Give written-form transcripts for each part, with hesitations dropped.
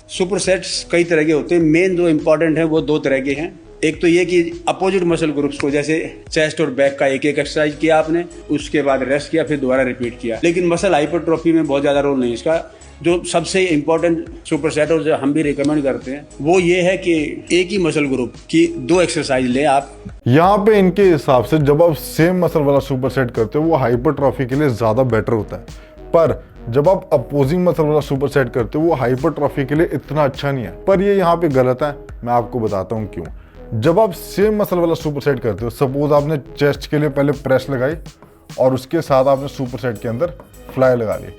Super sets कई तरह के होते हैं, मेन जो इंपॉर्टेंट है वो 2 तरह के हैं। एक तो ये कि अपोजिट मसल ग्रुप्स को, जैसे चेस्ट और बैक का एक एक एक्सरसाइज किया आपने, उसके बाद रेस्ट किया, फिर दोबारा रिपीट किया। लेकिन मसल हाइपरट्रॉफी में बहुत ज्यादा रोल नहीं इसका। जो सबसे इंपॉर्टेंट सुपर सेट और जो हम भी रिकमेंड करते हैं वो ये है कि एक ही मसल ग्रुप की 2 एक्सरसाइज ले आप। यहाँ पे इनके हिसाब से जब आप सेम मसल वाला सुपर सेट करते हो वो हाइपरट्रॉफी के लिए ज्यादा बेटर होता है, पर जब आप अपोजिंग मसल वाला सुपर सेट करते हो वो हाइपरट्रॉफी के लिए इतना अच्छा नहीं है। पर ये यहाँ पे गलत है, मैं आपको बताता हूँ क्यों। जब आप सेम मसल वाला सुपर सेट करते हो, सपोज आपने चेस्ट के लिए पहले प्रेस लगाई और उसके साथ आपने सुपर सेट के अंदर फ्लाई लगा ली।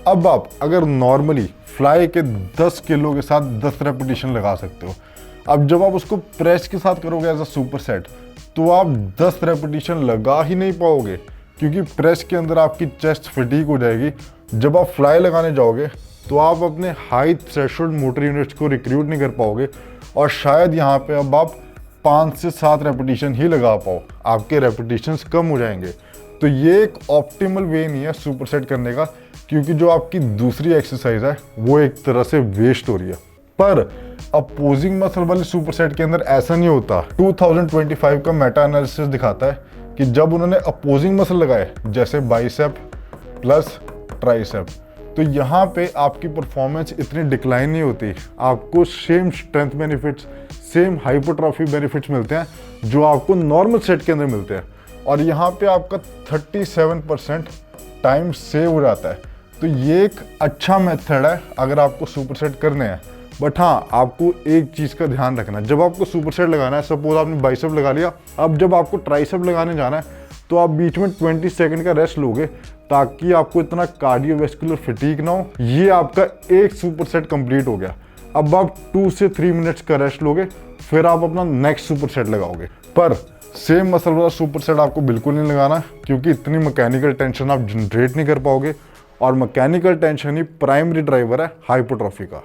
अब आप अगर नॉर्मली फ्लाई के 10 किलो के साथ 10 रेपिटेशन लगा सकते हो, अब जब आप उसको प्रेस के साथ करोगे एज अ सुपर सेट तो आप 10 रेपिटेशन लगा ही नहीं पाओगे, क्योंकि प्रेस के अंदर आपकी चेस्ट फटीग हो जाएगी। जब आप फ्लाई लगाने जाओगे तो आप अपने हाई थ्रेशोल्ड मोटर यूनिट्स को रिक्रूट नहीं कर पाओगे और शायद यहाँ पे अब आप 5 से 7 रेपिटेशन ही लगा पाओ, आपके रेपिटेशंस कम हो जाएंगे। तो ये एक ऑप्टिमल वे नहीं है सुपर सेट करने का, क्योंकि जो आपकी दूसरी एक्सरसाइज है वो एक तरह से वेस्ट हो रही है। पर अपोजिंग मसल वाले सुपर सेट के अंदर ऐसा नहीं होता। 2025 का मेटा एनालिसिस दिखाता है कि जब उन्होंने अपोजिंग मसल लगाए जैसे बाइसेप प्लस ट्राइसेप, तो यहाँ पे आपकी परफॉर्मेंस इतनी डिक्लाइन नहीं होती। आपको same strength benefits, same hypertrophy benefits मिलते हैं जो आपको नॉर्मल सेट के अंदर मिलते हैं, और यहाँ पे आपका 37% टाइम सेव हो जाता है। तो ये एक अच्छा मेथड है अगर आपको सुपर सेट करने हैं। बट हाँ, आपको एक चीज़ का ध्यान रखना है, जब आपको सुपर सेट लगाना है, सपोज आपने बाइसेप लगा लिया, अब जब आपको ट्राइसेप लगाने जाना है तो आप बीच में 20 सेकंड का रेस्ट लोगे ताकि आपको इतना कार्डियोवैस्कुलर फटीग ना हो। ये आपका एक सुपर सेट कंप्लीट हो गया। अब आप 2 से 3 मिनट्स का रेस्ट लोगे, फिर आप अपना नेक्स्ट सुपर सेट लगाओगे। पर सेम मसल वाला सुपर सेट आपको बिल्कुल नहीं लगाना, क्योंकि इतनी मैकेनिकल टेंशन आप जनरेट नहीं कर पाओगे, और मैकेनिकल टेंशन ही प्राइमरी ड्राइवर है हाइपरट्रॉफी का।